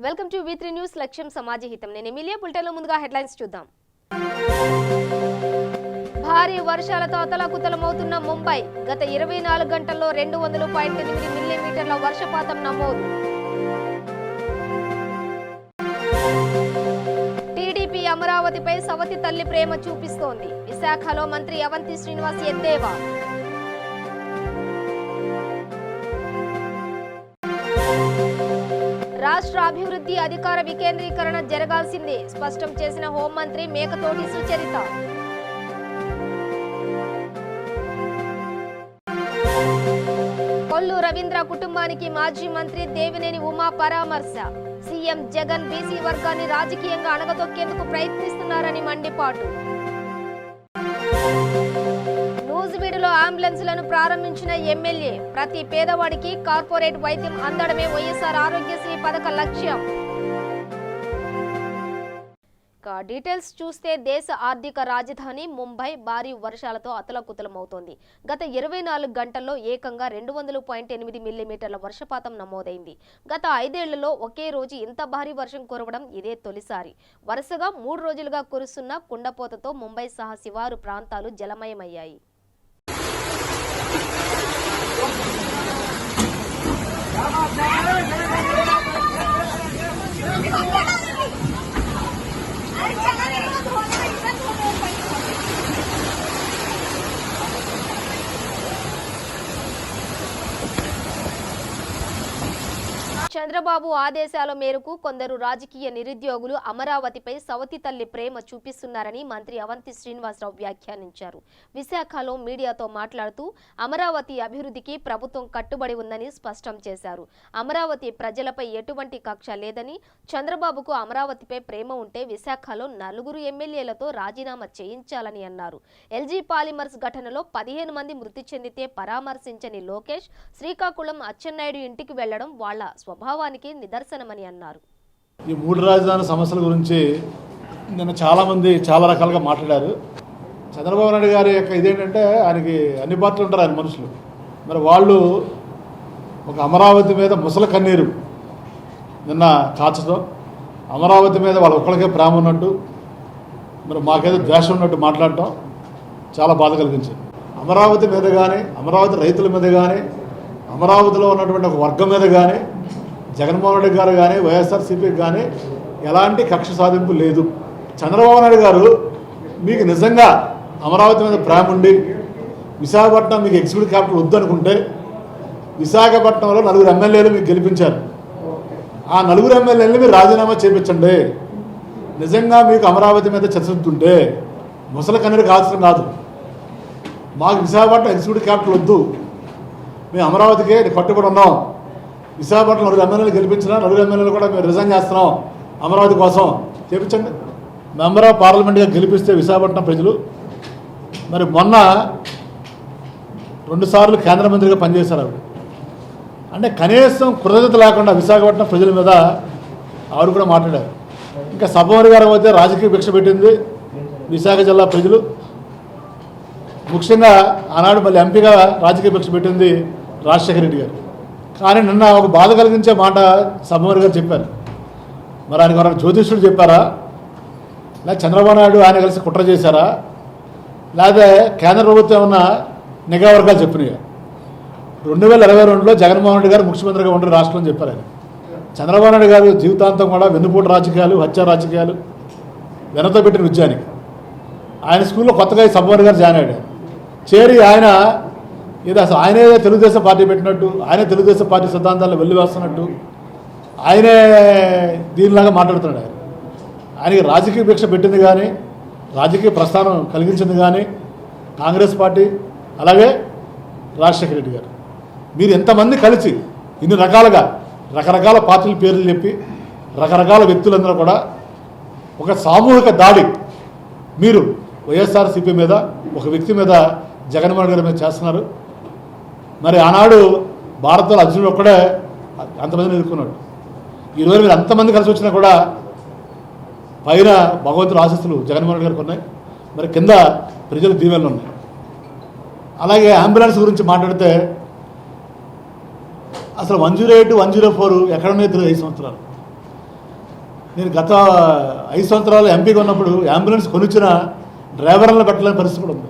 Welcome to V3 news లక్ష్యం సమాజహితం. నేను Emilia. బులెటిన్లో ముందుగా హెడ్లైన్స్ చూద్దాం. భారీ వర్షాలతో అతలాకుతలమవుతున్న ముంబై. గత 24 గంటల్లో 200.8 మిల్లీమీటర్ల వర్షపాతం నమోదు. టీడీపీ అమరావతిపై సవతి తల్లి ప్రేమ చూపిస్తోంది. విశాఖలో మంత్రి అవంతి శ్రీనివాస్ ఎద్దేవా. రాష్ట్ర అభివృద్ధి అధికార వికేంద్రీకరణ జరగాల్సిందే స్పష్టం చేసిన హోంమంత్రి మేకతోటి సుచరిత. కొల్లు రవీంద్ర కుటుంబానికి మాజీ మంత్రి దేవినేని ఉమా పరామర్శ. సీఎం జగన్ బీసీ వర్గాన్ని రాజకీయంగా అణగదొక్కేందుకు ప్రయత్నిస్తున్నారని మండిపాటు. నూజివీడులో అంబులెన్స్లను ప్రారంభించిన ఎమ్మెల్యే. ప్రతి పేదవాడికి కార్పొరేట్ వైద్యం అందడమే వైఎస్ఆర్ ఆరోగ్యశ్రీ పథక లక్ష్యం. డీటెయిల్స్ చూస్తే దేశ ఆర్థిక రాజధాని ముంబై భారీ వర్షాలతో అతలకుతలమవుతోంది. గత 24 గంటల్లో ఏకంగా 200.8 మిల్లీమీటర్ల వర్షపాతం నమోదైంది. గత 5 ఏళ్లలో ఒకే రోజు ఇంత భారీ వర్షం కురవడం ఇదే తొలిసారి. వరుసగా 3 రోజులుగా కురుస్తున్న కుండపోతతో ముంబై సహా శివారు ప్రాంతాలు జలమయమయ్యాయి. చంద్రబాబు ఆదేశాల మేరకు కొందరు రాజకీయ నిరుద్యోగులు అమరావతిపై సవతి తల్లి ప్రేమ చూపిస్తున్నారని మంత్రి అవంతి శ్రీనివాసరావు వ్యాఖ్యానించారు. విశాఖలో మీడియాతో మాట్లాడుతూ అమరావతి అభివృద్ధికి ప్రభుత్వం కట్టుబడి ఉందని స్పష్టం చేశారు. అమరావతి ప్రజలపై ఎటువంటి కక్ష లేదని, చంద్రబాబుకు అమరావతిపై ప్రేమ ఉంటే విశాఖలో 4 ఎమ్మెల్యేలతో రాజీనామా చేయించాలని అన్నారు. ఎల్జీ పాలిమర్స్ ఘటనలో 15 మంది మృతి చెందితే పరామర్శించని లోకేష్ శ్రీకాకుళం అచ్చెన్నాయుడు ఇంటికి వెళ్లడం వాళ్ల స్వభావానికి నిదర్శనమని అన్నారు. ఈ 3 రాజధాని సమస్యల గురించి నిన్న చాలామంది చాలా రకాలుగా మాట్లాడారు. చంద్రబాబు నాయుడు గారి యొక్క ఇదేంటంటే ఆయనకి అన్ని పార్టీలు ఉంటారు ఆయన మనుషులు. మరి వాళ్ళు ఒక అమరావతి మీద ముసలి కన్నీరు నిన్న కాచడం, అమరావతి మీద వాళ్ళ ఒక్కరికే ప్రేమ ఉన్నట్టు, మరి మాకేదో ద్వేషం ఉన్నట్టు మాట్లాడటం చాలా బాధ కలిగించింది. అమరావతి మీద కానీ, అమరావతి రైతుల మీద కానీ, అమరావతిలో ఉన్నటువంటి ఒక వర్గం మీద కానీ జగన్మోహన్ రెడ్డి గారు కానీ వైఎస్ఆర్సీపీకి కానీ ఎలాంటి కక్ష సాధింపు లేదు. చంద్రబాబు నాయుడు గారు మీకు నిజంగా అమరావతి మీద ప్రేమ ఉండి విశాఖపట్నం మీకు ఎగ్జిక్యూటివ్ క్యాపిటల్ వద్దనుకుంటే విశాఖపట్నంలో 4 ఎమ్మెల్యేలు మీకు గెలిపించారు. ఆ 4 ఎమ్మెల్యేలని మీరు రాజీనామా చేయించండి. నిజంగా మీకు అమరావతి మీద చర్చిస్తుంటే ముసలి కన్నీరు కాల్చడం కాదు. మాకు విశాఖపట్నం ఎగ్జిక్యూటివ్ క్యాపిటల్ వద్దు, మేము అమరావతికే కట్టుబడి ఉన్నాం. విశాఖపట్నం 4 ఎమ్మెల్యేలు గెలిపించిన 4 ఎమ్మెల్యేలు కూడా మేము రిజైన్ చేస్తున్నాం అమరావతి కోసం చేయించండి. మెంబర్ ఆఫ్ పార్లమెంట్గా గెలిపిస్తే విశాఖపట్నం ప్రజలు, మరి మొన్న 2 సార్లు కేంద్ర మంత్రిగా పనిచేశారు ఆవిడ. అంటే కనీసం కృతజ్ఞత లేకుండా విశాఖపట్నం ప్రజల మీద ఆవిడ కూడా మాట్లాడారు. ఇంకా సభవరి గారు అయితే రాజకీయ భిక్ష పెట్టింది విశాఖ జిల్లా ప్రజలు. ముఖ్యంగా ఆనాడు మళ్ళీ ఎంపీగా రాజకీయ భిక్ష పెట్టింది రాజశేఖర రెడ్డి గారు. కానీ నిన్న ఒక బాధ కలిగించే మాట సభవరి గారు చెప్పారు. మరి ఆయనకు ఎవరైనా జ్యోతిష్యుడు చెప్పారా, లేదా చంద్రబాబు నాయుడు ఆయన కలిసి కుట్ర చేశారా, లేదా కేంద్ర ప్రభుత్వం ఏమన్నా నిఘా వర్గాలు చెప్పినాయా? 2022లో జగన్మోహన్ రెడ్డి గారు ముఖ్యమంత్రిగా ఉండరు రాష్ట్రం అని చెప్పారు ఆయన. చంద్రబాబు నాయుడు గారు జీవితాంతం కూడా వెన్నుపోటు రాజకీయాలు, హత్య రాజకీయాలు వెనతో పెట్టిన విజయానికి ఆయన స్కూల్లో కొత్తగా సభవరి గారు జాయిన్ అయ్యాడు. చేరి ఆయన ఇది అసలు ఆయనే తెలుగుదేశం పార్టీ పెట్టినట్టు, ఆయనే తెలుగుదేశం పార్టీ సిద్ధాంతాలను వెల్లివేస్తున్నట్టు ఆయనే దీనిలాగా మాట్లాడుతున్నాడు. ఆయనకి రాజకీయ భిక్ష పెట్టింది కానీ, రాజకీయ ప్రస్థానం కలిగించింది కానీ కాంగ్రెస్ పార్టీ, అలాగే రాజశేఖర రెడ్డి గారు. మీరు ఎంతమంది కలిసి ఇన్ని రకాలుగా రకరకాల పార్టీల పేర్లు చెప్పి రకరకాల వ్యక్తులందరూ కూడా ఒక సామూహిక దాడి మీరు వైఎస్ఆర్సీపీ మీద, ఒక వ్యక్తి మీద, జగన్మోహన్ గారి మీద చేస్తున్నారు. మరి ఆనాడు భారత్లో అర్జునుడు ఒక్కడే అంతమందిని ఎదుర్కొన్నాడు. ఈరోజు మీరు అంతమంది కలిసి వచ్చినా కూడా పైన భగవంతుడు ఆశీస్సులు జగన్మోహన్ గారికి ఉన్నాయి, మరి కింద ప్రజల దీవెనలు ఉన్నాయి. అలాగే అంబులెన్స్ గురించి మాట్లాడితే అసలు 108, 104 ఎక్కడున్నాయి 5 సంవత్సరాలు. నేను గత 5 సంవత్సరాలు ఎంపీగా ఉన్నప్పుడు అంబులెన్స్ కొనిచ్చిన డ్రైవర్లను పెట్టలేని పరిస్థితి కూడా ఉంది.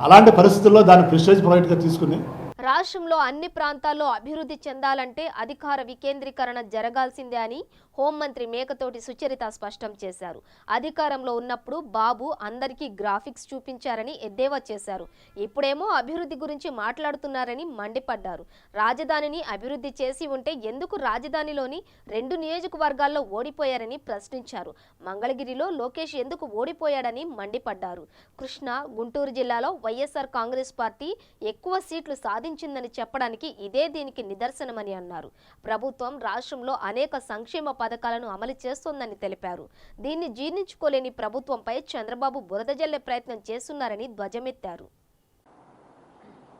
అలాంటి పరిస్థితుల్లో దాన్ని ప్రెస్టేజ్ ప్రాజెక్ట్గా తీసుకుని రాష్ట్రంలో అన్ని ప్రాంతాల్లో అభివృద్ధి చెందాలంటే అధికార వికేంద్రీకరణ జరగాల్సిందే అని హోంమంత్రి మేకతోటి సుచరిత స్పష్టం చేశారు. అధికారంలో ఉన్నప్పుడు బాబు అందరికీ గ్రాఫిక్స్ చూపించారని ఎద్దేవా చేశారు. ఇప్పుడేమో అభివృద్ధి గురించి మాట్లాడుతున్నారని మండిపడ్డారు. రాజధానిని అభివృద్ధి చేసి ఉంటే ఎందుకు రాజధానిలోని 2 నియోజకవర్గాల్లో ఓడిపోయారని ప్రశ్నించారు. మంగళగిరిలో లోకేష్ ఎందుకు ఓడిపోయాడని మండిపడ్డారు. కృష్ణా, గుంటూరు జిల్లాలో వైఎస్ఆర్ కాంగ్రెస్ పార్టీ ఎక్కువ సీట్లు సాధించిందని చెప్పడానికి ఇదే దీనికి నిదర్శనమని అన్నారు. ప్రభుత్వం రాష్ట్రంలో అనేక సంక్షేమ పథకాలను అమలు చేస్తోందని తెలిపారు. దీన్ని జీర్ణించుకోలేని ప్రభుత్వంపై చంద్రబాబు బురద జల్లే ప్రయత్నం చేస్తున్నారని ధ్వజమెత్తారు.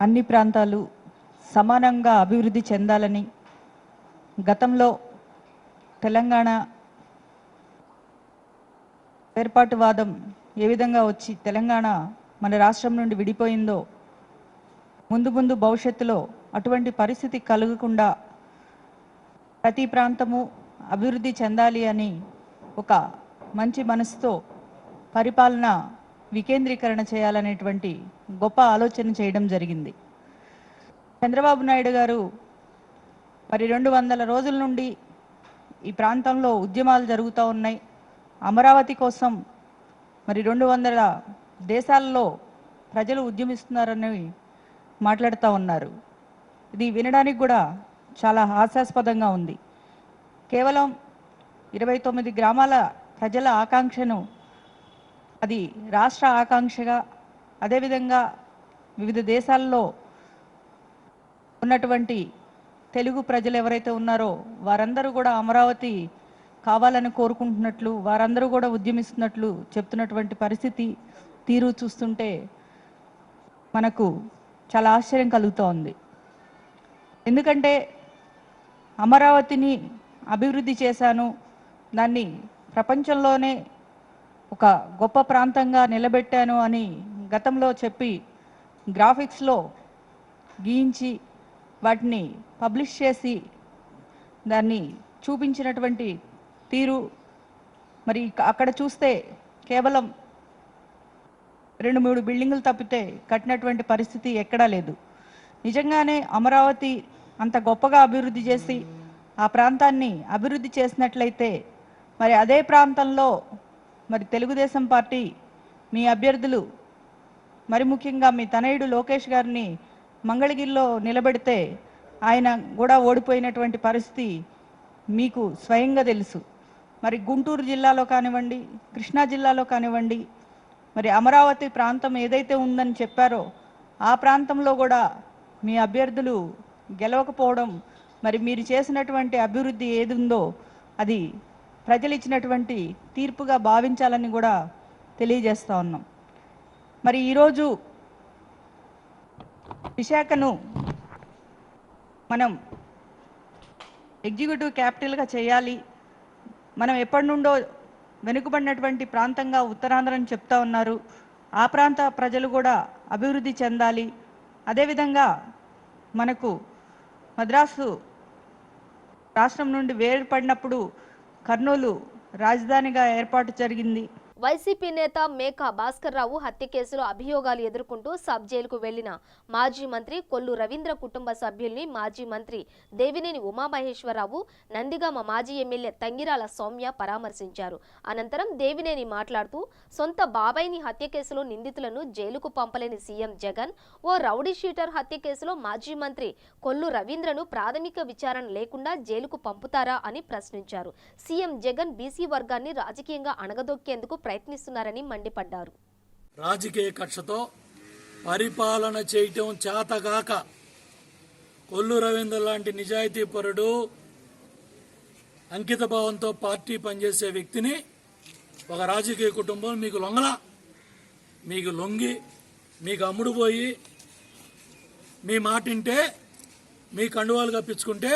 అన్ని ప్రాంతాలు సమానంగా అభివృద్ధి చెందాలని గతంలో తెలంగాణ ఏర్పాటువాదం ఏ విధంగా వచ్చి తెలంగాణ మన రాష్ట్రం నుండి విడిపోయిందో ముందు భవిష్యత్తులో అటువంటి పరిస్థితి కలగకుండా ప్రతి ప్రాంతము అభివృద్ధి చెందాలి అని ఒక మంచి మనసుతో పరిపాలన వికేంద్రీకరణ చేయాలనేటువంటి గొప్ప ఆలోచన చేయడం జరిగింది. చంద్రబాబు నాయుడు గారు మరి 200 రోజుల నుండి ఈ ప్రాంతంలో ఉద్యమాలు జరుగుతూ ఉన్నాయి. అమరావతి కోసం మరి 200 దేశాల్లో ప్రజలు ఉద్యమిస్తున్నారని మాట్లాడుతూ ఉన్నారు. ఇది వినడానికి కూడా చాలా హాస్యాస్పదంగా ఉంది. కేవలం 29 గ్రామాల ప్రజల ఆకాంక్షను అది రాష్ట్ర ఆకాంక్షగా, అదేవిధంగా వివిధ దేశాల్లో ఉన్నటువంటి తెలుగు ప్రజలు ఎవరైతే ఉన్నారో వారందరూ కూడా అమరావతి కావాలని కోరుకుంటున్నట్లు, వారందరూ కూడా ఉద్యమిస్తున్నట్లు చెప్తున్నటువంటి పరిస్థితి తీరు చూస్తుంటే మనకు చాలా ఆశ్చర్యం కలుగుతూ ఉంది. ఎందుకంటే అమరావతిని అభివృద్ధి చేశాను, దాన్ని ప్రపంచంలోనే ఒక గొప్ప ప్రాంతంగా నిలబెట్టాను అని గతంలో చెప్పి గ్రాఫిక్స్లో గీయించి వాటిని పబ్లిష్ చేసి దాన్ని చూపించినటువంటి తీరు మరి అక్కడ చూస్తే కేవలం 2-3 బిల్డింగులు తప్పితే కట్టినటువంటి పరిస్థితి ఎక్కడా లేదు. నిజంగానే అమరావతి అంత గొప్పగా అభివృద్ధి చేసి ఆ ప్రాంతాన్ని అభివృద్ధి చేసినట్లయితే మరి అదే ప్రాంతంలో మరి తెలుగుదేశం పార్టీ మీ అభ్యర్థులు మరి ముఖ్యంగా మీ తనయుడు లోకేష్ గారిని మంగళగిరిలో నిలబెడితే ఆయన కూడా ఓడిపోయినటువంటి పరిస్థితి మీకు స్వయంగా తెలుసు. మరి గుంటూరు జిల్లాలో కానివ్వండి, కృష్ణా జిల్లాలో కానివ్వండి, మరి అమరావతి ప్రాంతం ఏదైతే ఉందని చెప్పారో ఆ ప్రాంతంలో కూడా మీ అభ్యర్థులు గెలవకపోవడం, మరి మీరు చేసినటువంటి అభివృద్ధి ఏది ఉందో అది ప్రజలు ఇచ్చినటువంటి తీర్పుగా భావించాలని కూడా తెలియజేస్తా ఉన్నాం. మరి ఈరోజు విశాఖను మనం ఎగ్జిక్యూటివ్ క్యాపిటల్గా చేయాలి, మనం ఎప్పటి నుండో వెనుకబడినటువంటి ప్రాంతంగా ఉత్తరాంధ్రని చెప్తా ఉన్నారు, ఆ ప్రాంత ప్రజలు కూడా అభివృద్ధి చెందాలి. అదేవిధంగా మనకు మద్రాసు రాష్ట్రం నుండి వేరుపడినప్పుడు కర్నూలు రాజధానిగా ఏర్పాటు జరిగింది. వైసీపీ నేత మేకా భాస్కర్ రావు హత్య కేసులో అభియోగాలు ఎదుర్కొంటూ సబ్ జైలుకు వెళ్లిన మాజీ మంత్రి కొల్లు రవీంద్ర కుటుంబ సభ్యుల్ని మాజీ మంత్రి దేవినేని ఉమామహేశ్వరరావు, నందిగామ మాజీ ఎమ్మెల్యే తంగిరాల సౌమ్య పరామర్శించారు. అనంతరం దేవినేని మాట్లాడుతూ సొంత బాబాయిని హత్య కేసులో నిందితులను జైలుకు పంపలేని సీఎం జగన్ ఓ రౌడీ షీటర్ హత్య కేసులో మాజీ మంత్రి కొల్లు రవీంద్రను ప్రాథమిక విచారణ లేకుండా జైలుకు పంపుతారా అని ప్రశ్నించారు. సీఎం జగన్ బీసీ వర్గాన్ని రాజకీయంగా అణగదొక్కేందుకు ప్రయత్నిస్తున్నారని మండిపడ్డారు. రాజకీయ కక్షతో పరిపాలన చేయటం చేతగాక కొల్లు రవీంద్ర లాంటి నిజాయితీపరుడు, అంకిత భావంతో పార్టీ పనిచేసే వ్యక్తిని ఒక రాజకీయ కుటుంబం మీకు లొంగలా, మీకు లొంగి మీకు అమ్ముడుపోయి మీ మాటింటే మీ కండువాలు కప్పించుకుంటే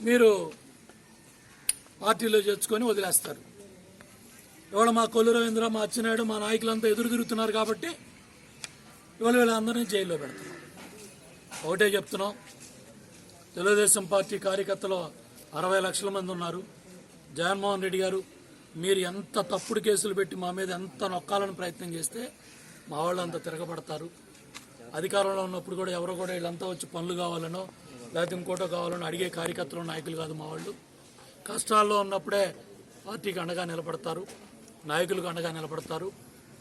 మీరు పార్టీలో చేర్చుకొని వదిలేస్తారు. ఇవాళ మా కొల్లు రవీంద్ర, మా అచ్చెన్నాయుడు, మా నాయకులంతా ఎదురు తిరుగుతున్నారు కాబట్టి ఇవాళ వీళ్ళందరినీ జైల్లో పెడతాం. ఒకటే చెప్తున్నాం, తెలుగుదేశం పార్టీ కార్యకర్తలు 60 లక్షల మంది ఉన్నారు. జగన్మోహన్ రెడ్డి గారు మీరు ఎంత తప్పుడు కేసులు పెట్టి మా మీద ఎంత నొక్కాలని ప్రయత్నం చేస్తే మా వాళ్ళు అంత తిరగబడతారు. అధికారంలో ఉన్నప్పుడు కూడా ఎవరో కూడా వీళ్ళంతా వచ్చి పనులు కావాలనో లేకపోతే ఇంకోటో కావాలనో అడిగే కార్యకర్తలు నాయకులు కాదు మా వాళ్ళు. కష్టాల్లో ఉన్నప్పుడే పార్టీకి అండగా నిలబడతారు, నాయకులకు అండగా నిలబడతారు.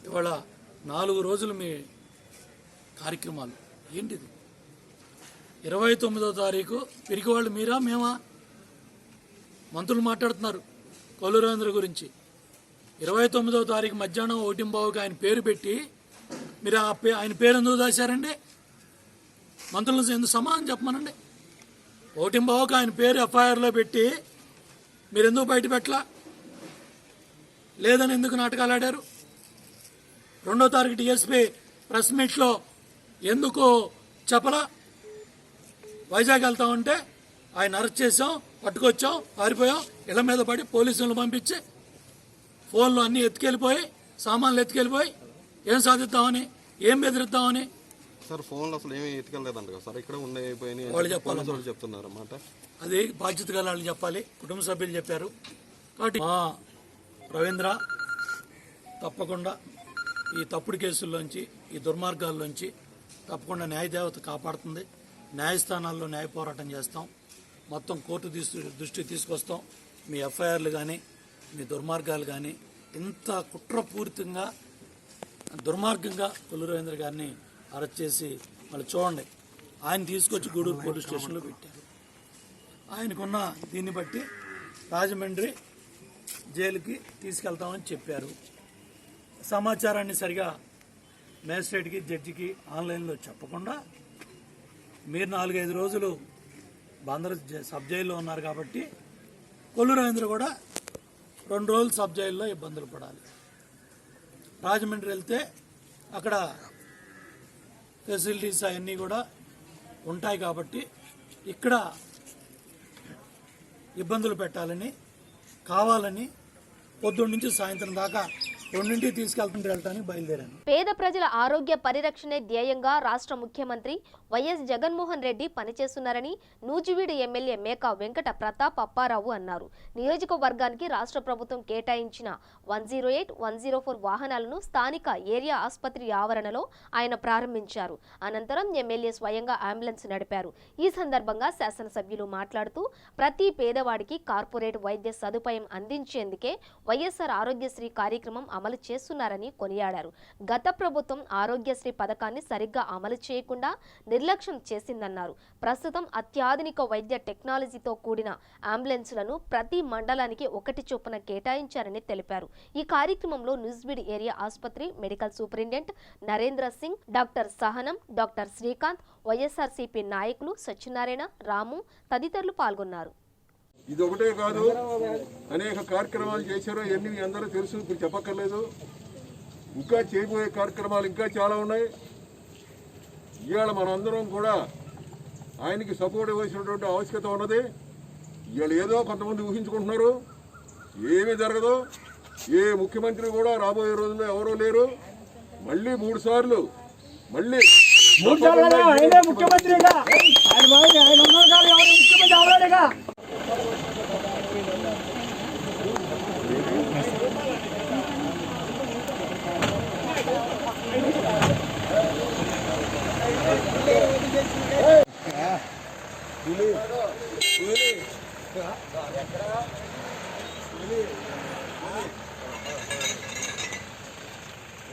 ఇవాళ 4 రోజులు మీ కార్యక్రమాలు ఏంటిది? 29వ తారీఖు పిరికి వాళ్ళు మీరా మేమా? మంత్రులు మాట్లాడుతున్నారు కొల్లు రవీంద్ర గురించి. 29వ తారీఖు మధ్యాహ్నం 1:15కి ఆయన పేరు పెట్టి మీరు ఆయన పేరు ఎందుకు దాచారండి? మంత్రులను ఎందుకు సమాధానం చెప్పమనండి. 1:15కి ఆయన పేరు ఎఫ్ఐఆర్లో పెట్టి మీరు ఎందుకు బయట పెట్టలా? లేదని ఎందుకు నాటకాలు ఆడారు? 2వ తారీఖు డిఎస్పీ ప్రెస్ మీట్లో ఎందుకు చెప్పలా? వైజాగ్ వెళ్తామంటే ఆయన అరెస్ట్ చేసాం, పట్టుకొచ్చాం, పారిపోయాం, ఇళ్ల మీద పడి పోలీసులను పంపించి ఫోన్లు అన్నీ ఎత్తుకెళ్ళిపోయి, సామాన్లు ఎత్తుకెళ్ళిపోయి ఏం సాధిద్దామని, ఏం బెదిరిద్దామని. సార్ ఫోన్లు అసలు ఏమీ ఎత్తుకెళ్ళలేదంట కదా సార్, ఇక్కడ ఉండిపోయినాయి వాళ్ళు చెప్పాలి, చెప్తున్నారు అన్నమాట. అది బాధ్యత గల వాళ్ళు చెప్పాలి, కుటుంబ సభ్యులు చెప్పారు. కాబట్టి మా రవీంద్ర తప్పకుండా ఈ తప్పుడు కేసుల్లోంచి, ఈ దుర్మార్గాల్లోంచి తప్పకుండా న్యాయదేవత కాపాడుతుంది. న్యాయస్థానాల్లో న్యాయ పోరాటం చేస్తాం, మొత్తం కోర్టు దృష్టికి తీసుకొస్తాం. మీ ఎఫ్ఐఆర్లు కానీ మీ దుర్మార్గాలు కానీ ఇంత కుట్రపూరితంగా దుర్మార్గంగా కొల్లు రవీంద్ర గారిని అరెస్ట్ చేసి మళ్ళీ చూడండి ఆయన తీసుకొచ్చి గూడూరు పోలీస్ స్టేషన్లో పెట్టారు. ఆయనకున్న దీన్ని బట్టి రాజమండ్రి జైలుకి తీసుకెళ్తామని చెప్పారు. సమాచారాన్ని సరిగా మేజిస్ట్రేట్కి, జడ్జికి ఆన్లైన్లో చెప్పకుండా మీరు 4-5 రోజులు బందర్ సబ్ జైల్లో ఉన్నారు కాబట్టి కొల్లు రవీంద్ర కూడా 2 రోజులు సబ్ జైల్లో ఇబ్బందులు పడాలి. రాజమండ్రి వెళ్తే అక్కడ ఫెసిలిటీస్ అవన్నీ కూడా ఉంటాయి కాబట్టి ఇక్కడ ఇబ్బందులు పెట్టాలని కావాలని పొద్దున్న నుంచి సాయంత్రం దాకా 2ంటికి తీసుకెళ్తుంటే బయలుదేరాను. పేద ప్రజల ఆరోగ్య పరిరక్షణే ధ్యేయంగా రాష్ట్ర ముఖ్యమంత్రి వైఎస్ జగన్మోహన్ రెడ్డి పనిచేస్తున్నారని నూజివీడు ఎమ్మెల్యే మేకా వెంకట ప్రతాప్ అప్పారావు అన్నారు. నియోజకవర్గానికి రాష్ట్ర ప్రభుత్వం కేటాయించిన 108, 104 వాహనాలను స్థానిక ఏరియా ఆసుపత్రి ఆవరణలో ఆయన ప్రారంభించారు. అనంతరం ఎమ్మెల్యే స్వయంగా అంబులెన్స్ నడిపారు. ఈ సందర్భంగా శాసనసభ్యులు మాట్లాడుతూ ప్రతి పేదవాడికి కార్పొరేట్ వైద్య సదుపాయం అందించేందుకే వైఎస్ఆర్ ఆరోగ్యశ్రీ కార్యక్రమం అమలు చేస్తున్నారని కొనియాడారు. గత ప్రభుత్వం ఆరోగ్యశ్రీ పథకాన్ని సరిగ్గా అమలు చేయకుండా నిర్లక్ష్యం చేసిందన్నారు. ప్రస్తుతం అత్యాధునిక వైద్య టెక్నాలజీతో కూడిన అంబులెన్సులను ప్రతి మండలానికి 1 చొప్పున కేటాయించారని తెలిపారు. ఈ కార్యక్రమంలో న్యూజివీడ్ ఏరియా ఆసుపత్రి medical superintendent Narendra Singh, doctor సహనం, డాక్టర్ శ్రీకాంత్, వైఎస్ఆర్సీపీ నాయకులు సత్యనారాయణ, రాము తదితరులు పాల్గొన్నారు. ఇది ఒకటే కాదు, అనేక కార్యక్రమాలు చేశారో ఎన్ని అందరూ తెలుసు, ఇప్పుడు చెప్పక్కర్లేదు. ఇంకా చేయబోయే కార్యక్రమాలు ఇంకా చాలా ఉన్నాయి. ఇవాళ మనందరం కూడా ఆయనకి సపోర్ట్ ఇవ్వాల్సినటువంటి ఆవశ్యకత ఉన్నది. ఇవాళ ఏదో కొంతమంది ఊహించుకుంటున్నారు, ఏమీ జరగదు. ఏ ముఖ్యమంత్రి కూడా రాబోయే రోజుల్లో ఎవరూ లేరు. మళ్ళీ 3 సార్లు మళ్ళీ ముఖ్యమంత్రిగా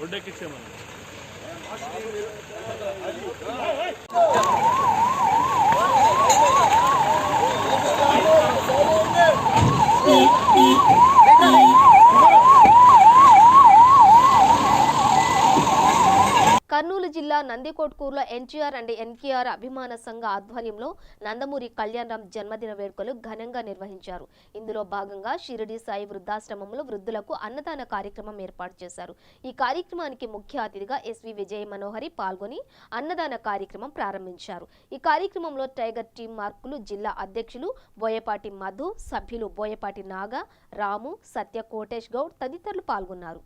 ఒడ్డెక్కిచ్చామని కర్నూలు జిల్లా నందికొట్కూరులో ఎన్టీఆర్ అండ్ ఎన్కేఆర్ అభిమాన సంఘ ఆధ్వర్యంలో నందమూరి కళ్యాణరామ్ జన్మదిన వేడుకలు ఘనంగా నిర్వహించారు. ఇందులో భాగంగా షిరిడి సాయి వృద్ధాశ్రమంలో వృద్ధులకు అన్నదాన కార్యక్రమం ఏర్పాటు చేశారు. ఈ కార్యక్రమానికి ముఖ్య అతిథిగా ఎస్వి విజయ మనోహరి పాల్గొని అన్నదాన కార్యక్రమం ప్రారంభించారు. ఈ కార్యక్రమంలో టైగర్ టీం మార్కులు జిల్లా అధ్యక్షులు బోయపాటి మధు, సభ్యులు బోయపాటి నాగ, రాము, సత్య, కోటేష్ గౌడ్ తదితరులు పాల్గొన్నారు.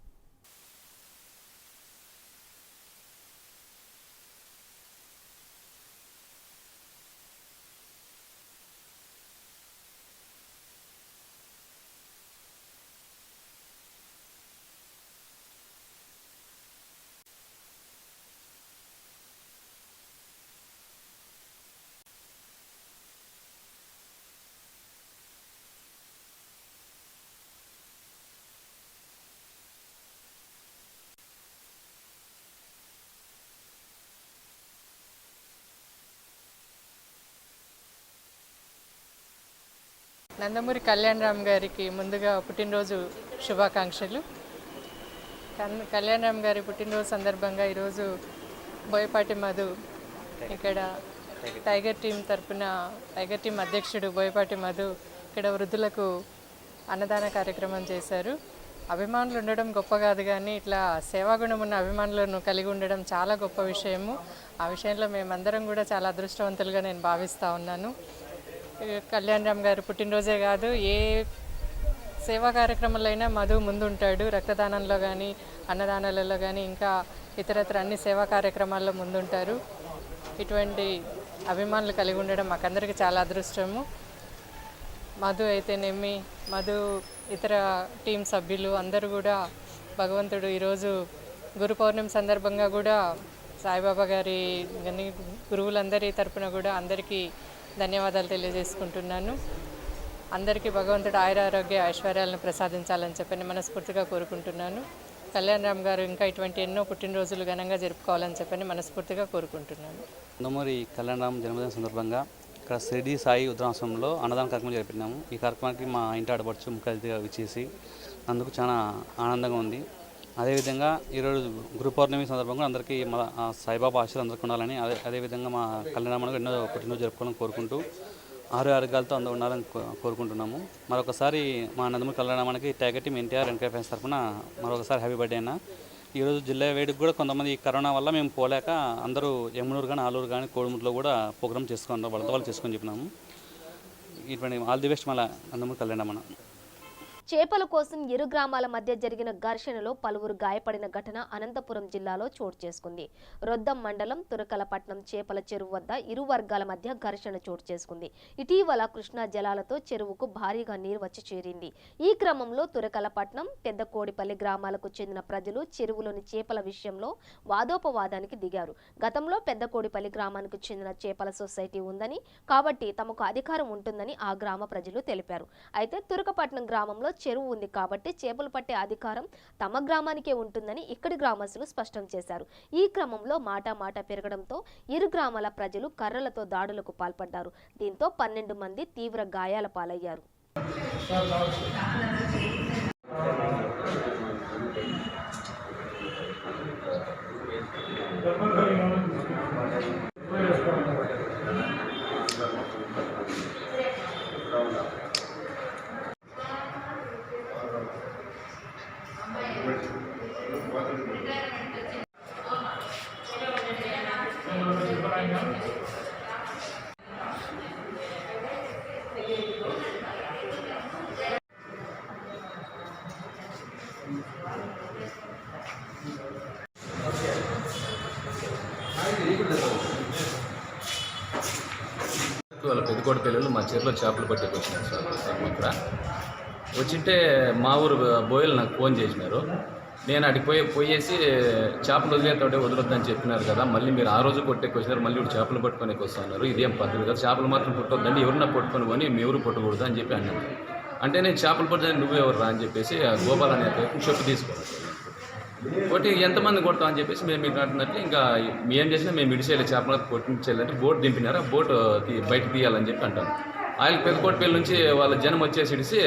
నందమూరి కళ్యాణ్ రామ్ గారికి ముందుగా పుట్టినరోజు శుభాకాంక్షలు. కళ్యాణ్ రామ్ గారి పుట్టినరోజు సందర్భంగా ఈరోజు బోయపాటి మధు ఇక్కడ టైగర్ టీం అధ్యక్షుడు బోయపాటి మధు ఇక్కడ వృద్ధులకు అన్నదాన కార్యక్రమం చేశారు. అభిమానులు ఉండడం గొప్ప కాదు, కానీ ఇట్లా సేవాగుణం ఉన్న అభిమానులను కలిగి ఉండడం చాలా గొప్ప విషయము. ఆ విషయంలో మేమందరం కూడా చాలా అదృష్టవంతులుగా నేను భావిస్తూ ఉన్నాను. కళ్యాణ్ రామ్ గారు పుట్టినరోజే కాదు, ఏ సేవా కార్యక్రమాల్లో అయినా మధు ముందుంటాడు. రక్తదానంలో కానీ, అన్నదానాలలో కానీ, ఇంకా ఇతరత్ర అన్ని సేవా కార్యక్రమాల్లో ముందుంటారు. ఇటువంటి అభిమానులు కలిగి ఉండడం మాకందరికీ చాలా అదృష్టము. మధు అయితేనేమి, మధు ఇతర టీం సభ్యులు అందరూ కూడా భగవంతుడు ఈరోజు గురు పౌర్ణమి సందర్భంగా కూడా సాయిబాబా గారి గురువులందరి తరపున కూడా అందరికీ ధన్యవాదాలు తెలియజేసుకుంటున్నాను. అందరికీ భగవంతుడు ఆయురారోగ్య ఐశ్వర్యాలను ప్రసాదించాలని చెప్పని మనస్ఫూర్తిగా కోరుకుంటున్నాను. కళ్యాణ్ రామ్ గారు ఇంకా ఇటువంటి ఎన్నో పుట్టినరోజులు ఘనంగా జరుపుకోవాలని చెప్పని మనస్ఫూర్తిగా కోరుకుంటున్నాను. నందమూరి కళ్యాణ్ రామ్ జన్మదిన సందర్భంగా ఇక్కడ షిరిడి సాయి ఉద్రాశ్రమంలో అన్నదాన కార్యక్రమం జరిపినాము. ఈ కార్యక్రమానికి మా ఇంటి ఆడపడుచు ముఖ్య అతిథిగా విచ్చేసి అందుకు చాలా ఆనందంగా ఉంది. అదేవిధంగా ఈరోజు గురు పౌర్ణమి సందర్భంగా అందరికీ మా సాయిబాబా ఆశీర్వాదం అందరికీ ఉండాలని, అదేవిధంగా మా కళ్యాణ రామన్ ఎన్నో పుట్టినరోజు జరుపుకోవాలని కోరుకుంటూ ఆరోగ్యాలతో అందరూ ఉండాలని కోరుకుంటున్నాము. మరొకసారి మా నందమూరి కళ్యాణ రామన్కి టైగర్ టీం ఎన్టీఆర్ ఎన్కే ఫ్యాన్స్ తరఫున మరొకసారి హ్యాపీ బర్త్డే అన్న. ఈరోజు జిల్లా వేడికి కూడా కొంతమంది కరోనా వల్ల మేము పోలేక అందరూ యమునూరు కానీ, ఆలూరు కానీ, కోడుముట్లో కూడా ప్రోగ్రామ్ చేసుకున్నారు. వాళ్ళు చేసుకొని చెప్పినాము. ఇటువంటి ఆల్ ది బెస్ట్ మళ్ళీ నందమూరి కళ్యాణ రామన్. చేపల కోసం ఇరు గ్రామాల మధ్య జరిగిన ఘర్షణలో పలువురు గాయపడిన ఘటన అనంతపురం జిల్లాలో చోటు చేసుకుంది. రొద్దం మండలం తురకలపట్నం చేపల చెరువు వద్ద ఇరు వర్గాల మధ్య ఘర్షణ చోటు చేసుకుంది. ఇటీవల కృష్ణా జలాలతో చెరువుకు భారీగా నీరు వచ్చి చేరింది. ఈ క్రమంలో తురకలపట్నం, పెద్ద కోడిపల్లి గ్రామాలకు చెందిన ప్రజలు చెరువులోని చేపల విషయంలో వాదోపవాదానికి దిగారు. గతంలో పెద్ద కోడిపల్లి గ్రామానికి చెందిన చేపల సొసైటీ ఉందని, కాబట్టి తమకు అధికారం ఉంటుందని ఆ గ్రామ ప్రజలు తెలిపారు. అయితే తురకపట్నం గ్రామంలో చెరువు ఉంది కాబట్టి చేపలు పట్టే అధికారం తమ గ్రామానికే ఉంటుందని ఇక్కడి గ్రామస్తులు స్పష్టం చేశారు. ఈ క్రమంలో మాట పెరగడంతో ఇరు గ్రామాల ప్రజలు కర్రలతో దాడులకు పాల్పడ్డారు. దీంతో 12 మంది తీవ్ర గాయాల పాలయ్యారు. వాళ్ళ పెద్దకోట పిల్లలు మా చెరువులో చేపలు పట్టేకి వచ్చినారు సార్. ఇక్కడ వచ్చింటే మా ఊరు బోయలు నాకు ఫోన్ చేసినారు. నేను అడిగి పోయేసి చేపలు వదిలేతోటే వదలొద్దని చెప్పినారు కదా, మళ్ళీ మీరు ఆ రోజు కొట్టేకి వచ్చినారు, మళ్ళీ ఇప్పుడు చేపలు పట్టుకొని వస్తున్నారు, ఇదేం పద్ధతి కదా, చేపలు మాత్రం పుట్టొద్దండి, ఎవరన్నా పట్టుకొని పోని మీ ఎవరు పుట్టకూడదు అని చెప్పి అన్నాను. అంటే నేను చేపలు పట్టుదని నువ్వెవరు రా అని చెప్పేసి గోపాల్ అనే చెప్పు తీసుకోవాలి కొట్టి ఎంతమంది కొడతాం అని చెప్పేసి మేము మీకు అంటున్నట్లు ఇంకా ఏం చేసినా మేము ఇడిచేయాలి, చేపలు కొట్టించేయాలంటే బోట్ దింపినారు, ఆ బోట్ బయటకు తీయాలని చెప్పి అంటాను. ఆయన పెద్దకోటపల్లి నుంచి వాళ్ళ జనం వచ్చేసి ఇడిసి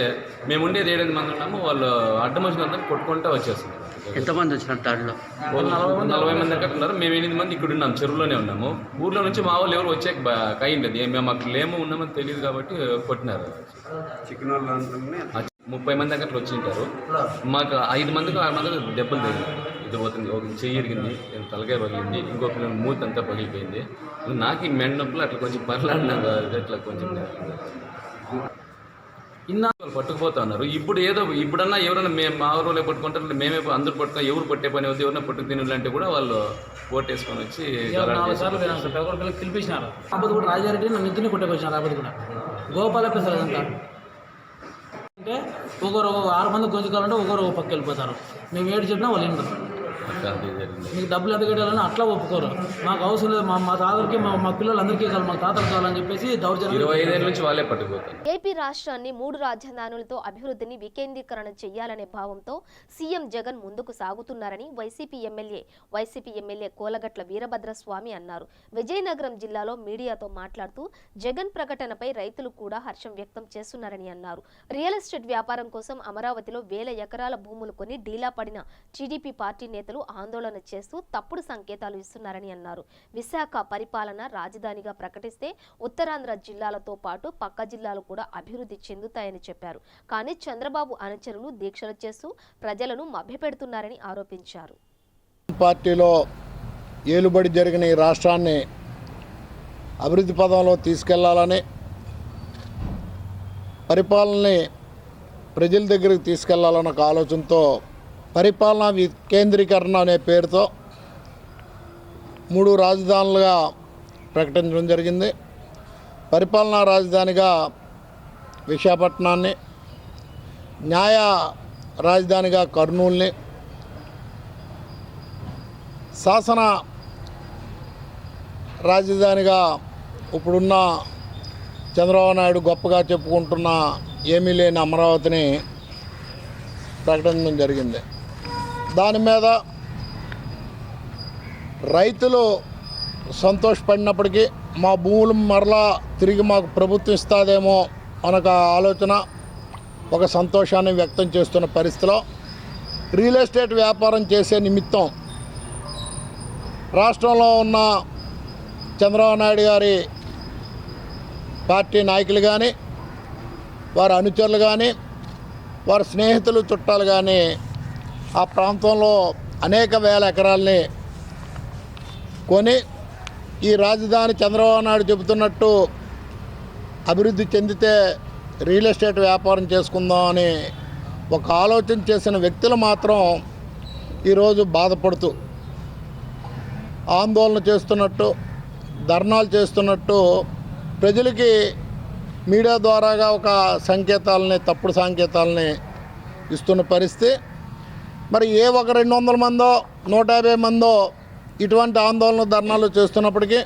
మేము ఉండేది 7 మంది ఉన్నాము, వాళ్ళు అడ్డం వచ్చినందరూ కొట్టుకుంటూ వచ్చేస్తున్నారు. ఎంతమంది వచ్చినట్టు దాంట్లో 40 మంది అక్కడ ఉన్నారు. మేము 8 మంది ఇక్కడ ఉన్నాము, చెరువులోనే ఉన్నాము. ఊర్లో నుంచి మా వాళ్ళు ఎవరు వచ్చాక అయింది, మేము అక్కడ లేము ఉన్నామని తెలియదు కాబట్టి కొట్టినారు. 30 మంది అక్కడ వచ్చింటారు. మాకు 5 మందికి 6 మందికి దెబ్బలు తగిలింది. ఇది పోతుంది, ఒక చెయ్యి ఇరిగింది, తలకాయ పగిలింది, ఇంకొక మూతి అంతా పగిలిపోయింది. నాకు ఈ మెండ నొప్పులు అట్లా కొంచెం పర్లాడినాక అట్లా కొంచెం ఇన్నాళ్ళు పట్టుకుపోతా ఉన్నారు. ఇప్పుడన్నా ఎవరైనా మేము మా ఊళ్ళో పట్టుకుంటారు, మేమే అందరూ పట్టుకుని ఎవరు పట్టే పని అవుతుంది, ఎవరైనా పట్టుకు తినాలంటే కూడా వాళ్ళు ఓటేసుకొని వచ్చి పిలిపించినారు. అప్పుడు కూడా రాజారెడ్డి నన్ను నిద్రని కొట్టేకొచ్చినారు. అప్పుడు కూడా గోపాల ప్రసాద్ అంతా అంటే ఒకరు 6 మంది గొంజుకోవాలంటే ఒకరు పక్క వెళ్ళిపోతారు. మేము 7 చెప్పినా వాళ్ళు వింటారు. అట్లాంటివి జరిగింది. మీకు డబ్బులు ఎంత కట్టాలని అట్లా ఒప్పుకోరు. మాకు అవసరం లేదు, మా తాతలకి మా పిల్లలందరికీ కావాలి, మా తాతలు కావాలని చెప్పేసి దౌర్జన్యం 25 ఏళ్ళ నుంచి వాళ్ళే పట్టుకుపోతారు. ఏపీ రాష్ట్రాన్ని 3 రాజధానులతో అభివృద్ధిని వికేంద్రీకరణ చేయాలనే భావంతో సీఎం జగన్ ముందుకు సాగుతున్నారని వైసీపీ ఎమ్మెల్యే కోలగట్ల వీరభద్రస్వామి అన్నారు. విజయనగరం జిల్లాలో మీడియాతో మాట్లాడుతూ జగన్ ప్రకటనపై రైతులు కూడా హర్షం వ్యక్తం చేస్తున్నారని అన్నారు. రియల్ ఎస్టేట్ వ్యాపారం కోసం అమరావతిలో 1000 ఎకరాల భూములు కొని డీలా పడిన టీడీపీ పార్టీ నేతలు ఆందోళన చేస్తూ తప్పుడు సంకేతాలు ఇస్తున్నారని అన్నారు. విశాఖ పరిపాలన రాజధానిగా ప్రకటిస్తే ఉత్తరాంధ్ర జిల్లాలతో పాటు పక్క జిల్లాలు కూడా అభివృద్ధి చెందుతాయని చెప్పారు. కానీ చంద్రబాబు అనుచరులు దీక్షలు చేస్తూ ప్రజలను మభ్యపెడుతున్నారని ఆరోపించారు. పార్టీలో ఏలుబడి జరిగిన ఈ రాష్ట్రాన్ని అభివృద్ధి పదంలో తీసుకెళ్లాలని, పరిపాలనని ప్రజల దగ్గరికి తీసుకెళ్లాలన్న ఒక ఆలోచనతో పరిపాలనా వికేంద్రీకరణ అనే పేరుతో 3 రాజధానులుగా ప్రకటించడం జరిగింది. పరిపాలనా రాజధానిగా విశాఖపట్నాన్ని, న్యాయ రాజధానిగా కర్నూలుని, శాసన రాజధానిగా ఇప్పుడున్న చంద్రబాబు నాయుడు గొప్పగా చెప్పుకుంటున్న ఏమీ లేని అమరావతిని ప్రకటించడం జరిగింది. దాని మీద రైతులు సంతోషపడినప్పటికీ మా భూములు మరలా తిరిగి మాకు ప్రభుత్వం ఇస్తుందేమో అనొక ఆలోచన, ఒక సంతోషాన్ని వ్యక్తం చేస్తున్న పరిస్థితిలో రియల్ ఎస్టేట్ వ్యాపారం చేసే నిమిత్తం రాష్ట్రంలో ఉన్న చంద్రబాబు నాయుడు గారి పార్టీ నాయకులు కానీ, వారి అనుచరులు కానీ, వారి స్నేహితులు చుట్టాలు కానీ ఆ ప్రాంతంలో అనేక వేల ఎకరాలని కొని ఈ రాజధాని చంద్రబాబు నాయుడు చెబుతున్నట్టు అభివృద్ధి చెందితే రియల్ ఎస్టేట్ వ్యాపారం చేసుకుందాం అని ఒక ఆలోచన చేసిన వ్యక్తులు మాత్రం ఈరోజు బాధపడుతూ ఆందోళన చేస్తున్నట్టు, ధర్నాలు చేస్తున్నట్టు ప్రజలకి మీడియా ద్వారాగా ఒక సంకేతాలని, తప్పుడు సంకేతాలని ఇస్తున్న పరిస్థితి. మరి ఏ ఒక 200 మందో 150 మందో ఇటువంటి ఆందోళన ధర్నాలు చేస్తున్నప్పటికీ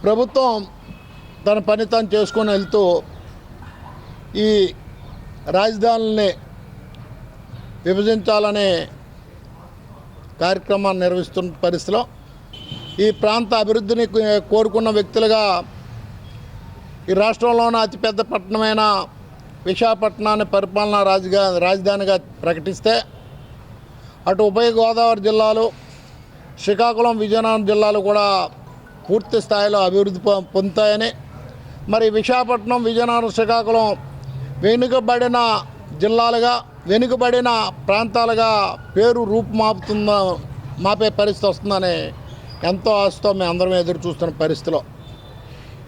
ప్రభుత్వం తన పని తాను చేసుకొని వెళ్తూ ఈ రాజధానుల్ని విభజించాలనే కార్యక్రమాన్ని నిర్వహిస్తున్న పరిస్థితిలో ఈ ప్రాంత అభివృద్ధిని కోరుకున్న వ్యక్తులుగా ఈ రాష్ట్రంలోని అతిపెద్ద పట్టణమైన విశాఖపట్నాన్ని పరిపాలనా రాజధానిగా ప్రకటిస్తే అటు ఉభయ గోదావరి జిల్లాలు, శ్రీకాకుళం, విజయనగరం జిల్లాలు కూడా పూర్తి స్థాయిలో అభివృద్ధి పొందుతాయని, మరి విశాఖపట్నం, విజయనగరం, శ్రీకాకుళం వెనుకబడిన జిల్లాలుగా, వెనుకబడిన ప్రాంతాలుగా పేరు మాపే పరిస్థితి వస్తుందని ఎంతో ఆశతో మేము అందరం ఎదురు చూస్తున్న పరిస్థితిలో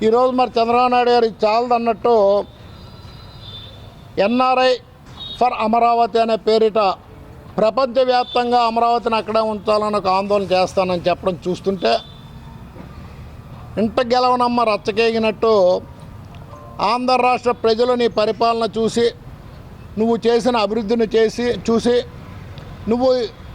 ఈరోజు మరి చంద్రబాబు నాయుడు గారు చాలదన్నట్టు ఎన్ఆర్ఐ ఫర్ అమరావతి అనే పేరిట ప్రపంచవ్యాప్తంగా అమరావతిని అక్కడే ఉంచాలని ఒక ఆందోళన చేస్తానని చెప్పడం చూస్తుంటే ఇంట గెలవనమ్మ రచ్చకేగినట్టు ఆంధ్ర రాష్ట్ర ప్రజలు నీ పరిపాలన చూసి, నువ్వు చేసిన అభివృద్ధిని చూసి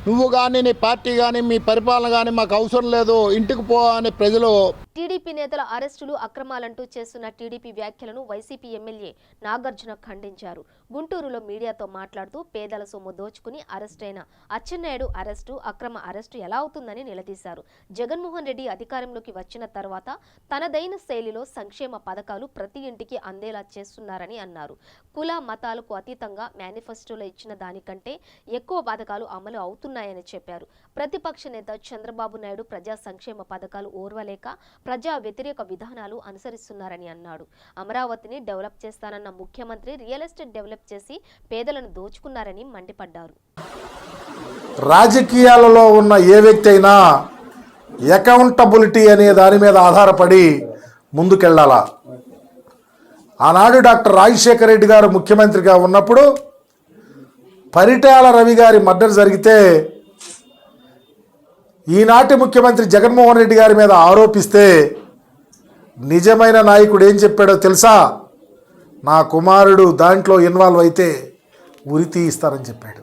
నువ్వు కానీ, నీ పార్టీ కానీ, మీ పరిపాలన కానీ మాకు అవసరం లేదు, ఇంటికి పో అని ప్రజలు. టీడీపీ నేతల అరెస్టులు, అక్రమాలంటూ చేస్తున్న టీడీపీ వ్యాఖ్యలను వైసీపీ ఎమ్మెల్యే నాగార్జున ఖండించారు. గుంటూరులో మీడియాతో మాట్లాడుతూ పేదల సొమ్ము దోచుకుని అరెస్టైన అచ్చెన్నాయుడు అరెస్టు అక్రమ అరెస్టు ఎలా అవుతుందని నిలదీశారు. జగన్మోహన్ రెడ్డి అధికారంలోకి వచ్చిన తర్వాత తనదైన శైలిలో సంక్షేమ పథకాలు ప్రతి ఇంటికి అందేలా చేస్తున్నారని అన్నారు. కుల మతాలకు అతీతంగా మేనిఫెస్టోలో ఇచ్చిన దానికంటే ఎక్కువ పథకాలు అమలు అవుతున్నాయని చెప్పారు. ప్రతిపక్ష నేత చంద్రబాబు నాయుడు ప్రజా సంక్షేమ పథకాలు ఓర్వలేక ప్రజా వ్యతిరేక విధానాలు అనుసరిస్తున్నారని అన్నాడు. అమరావతిని డెవలప్ చేస్తానన్న ముఖ్యమంత్రి రియల్ ఎస్టేట్ డెవలప్ చేసి పేదలను దోచుకున్నారని మండిపడ్డారు. రాజకీయాలలో ఉన్న ఏ వ్యక్తి అయినా అకౌంటబిలిటీ అనే దాని మీద ఆధారపడి ముందుకెళ్లాలా. ఆనాడు డాక్టర్ రాజశేఖర రెడ్డి గారు ముఖ్యమంత్రిగా ఉన్నప్పుడు పరిటాల రవి గారి మర్డర్ జరిగితే ఈనాటి ముఖ్యమంత్రి జగన్మోహన్ రెడ్డి గారి మీద ఆరోపిస్తే నిజమైన నాయకుడు ఏం చెప్పాడో తెలుసా? నా కుమారుడు దాంట్లో ఇన్వాల్వ్ అయితే ఉరి తీయిస్తారని చెప్పాడు.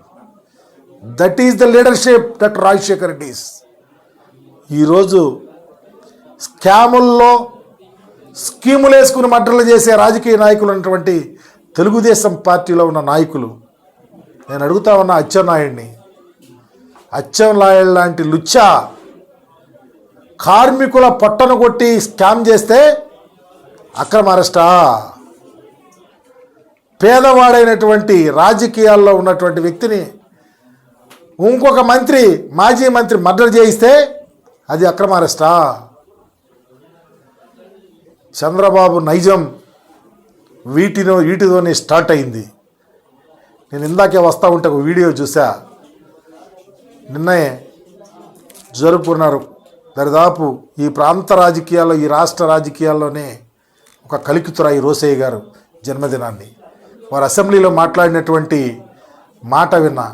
That is the leadership that Rajasekhar Reddy's. ఈరోజు స్కాముల్లో స్కీములు వేసుకుని మడ్డలు చేసే రాజకీయ నాయకులు ఉన్నటువంటి తెలుగుదేశం పార్టీలో ఉన్న నాయకులు, నేను అడుగుతా ఉన్నా అచ్చెన్నాయుడిని, అచ్చెన్నాయుడు లాంటి లుచ్చా కార్మికుల పొట్టను కొట్టి స్కామ్ చేస్తే అక్రమ అరెస్టా? పేదవాడైనటువంటి రాజకీయాల్లో ఉన్నటువంటి వ్యక్తిని ఇంకొక మంత్రి, మాజీ మంత్రి మర్డర్ చేయిస్తే అది అక్రమ అరెస్టా? చంద్రబాబు నైజం వీటితోనే స్టార్ట్ అయింది. నేను ఇందాకే వస్తూ ఉంటే ఒక వీడియో చూసా. నిన్నే జరుపుకున్నారు దరిదాపు ఈ ప్రాంత రాజకీయాల్లో, ఈ రాష్ట్ర రాజకీయాల్లోనే ఒక కలికితురాయి రోసయ్య గారు జన్మదినాన్ని. వారు అసెంబ్లీలో మాట్లాడినటువంటి మాట విన్నా.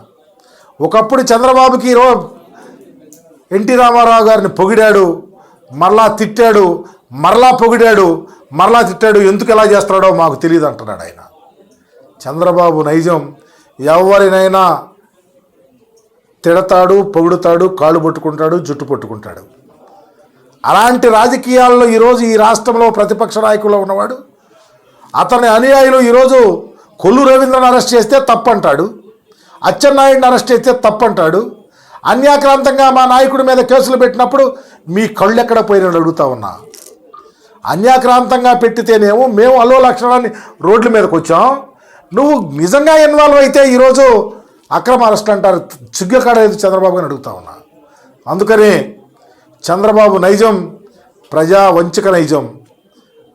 ఒకప్పుడు చంద్రబాబుకి ఎన్టీ రామారావు గారిని పొగిడాడు, మరలా తిట్టాడు, మరలా పొగిడాడు, మరలా తిట్టాడు. ఎందుకు ఎలా చేస్తాడో మాకు తెలియదు అంటున్నాడు ఆయన. చంద్రబాబు నైజం ఎవరినైనా తిడతాడు, పొగుడుతాడు, కాళ్ళు పట్టుకుంటాడు, జుట్టు పట్టుకుంటాడు. అలాంటి రాజకీయాల్లో ఈరోజు ఈ రాష్ట్రంలో ప్రతిపక్ష నాయకుల్లో ఉన్నవాడు, అతని అనుయాయులు ఈరోజు కొల్లు రవీంద్రను అరెస్ట్ చేస్తే తప్పంటాడు, అచ్చెన్నాయుడిని అరెస్ట్ చేస్తే తప్పంటాడు. అన్యాక్రాంతంగా మా నాయకుడి మీద కేసులు పెట్టినప్పుడు మీ కళ్ళు ఎక్కడ పోయినట్టు అడుగుతా ఉన్నా. అన్యాక్రాంతంగా పెట్టితేనేమో మేము అల్లో లక్షణాన్ని రోడ్ల మీదకి వచ్చాం. నువ్వు నిజంగా ఇన్వాల్వ్ అయితే ఈరోజు అక్రమ అరెస్ట్ అంటారు. సిగ్గుకాడ చంద్రబాబు గారిని అడుగుతా ఉన్నా. అందుకనే చంద్రబాబు నైజం ప్రజా వంచక నైజం,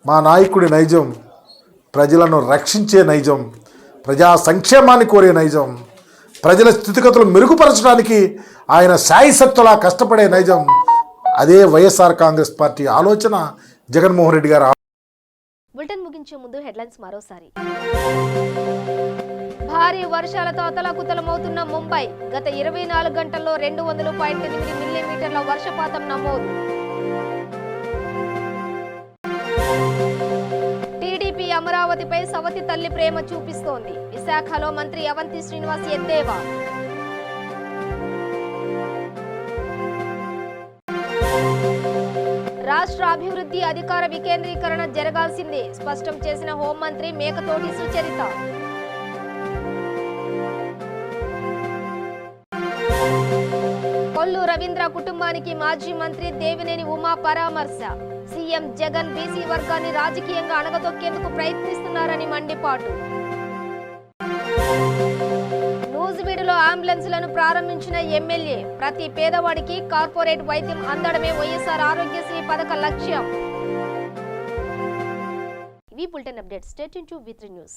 మా నాయకుడి నైజం ప్రజలను రక్షించే నైజం, ప్రజా సంక్షేమాన్ని కోరే నైజం, ప్రజల స్థితిగతులు మెరుగుపరచడానికి ఆయన శాయశక్తులా కష్టపడే నైజం. అదే వైఎస్ఆర్ కాంగ్రెస్ పార్టీ ఆలోచన, జగన్మోహన్ రెడ్డి గారు. బులెటిన్ ముగించే ముందు హెడ్లైన్స్ మరోసారి. భారీ వర్షాలతో అతలాకుతలమవుతున్న ముంబై. గత 24 గంటల్లో 200.8 మిల్లీమీటర్ల వర్షపాతం నమోదు. టీడీపీ అమరావతిపై సవతి తల్లి ప్రేమ చూపిస్తోంది. విశాఖలో మంత్రి అవంతి శ్రీనివాస్ ఎద్దేవా. రాష్ట్ర అభివృద్ధి అధికార వికేంద్రీకరణ జరగాల్సిందే స్పష్టం చేసిన హోంమంత్రి మేకతోటి సుచరిత. కొల్లు రవీంద్ర కుటుంబానికి మాజీ మంత్రి దేవినేని ఉమా పరామర్శ. సీఎం జగన్ బీసీ వర్గాన్ని రాజకీయంగా అణగదొక్కేందుకు ప్రయత్నిస్తున్నారని మండిపాటు. నూజివీడులో అంబులెన్సులను ప్రారంభించిన ఎమ్మెల్యే. ప్రతి పేదవాడికి కార్పొరేట్ వైద్యం అందడమే వైఎస్ఆర్ ఆరోగ్యశ్రీ పథక లక్ష్యం. ఇవి bulletin updates. Stay tuned to V3 news.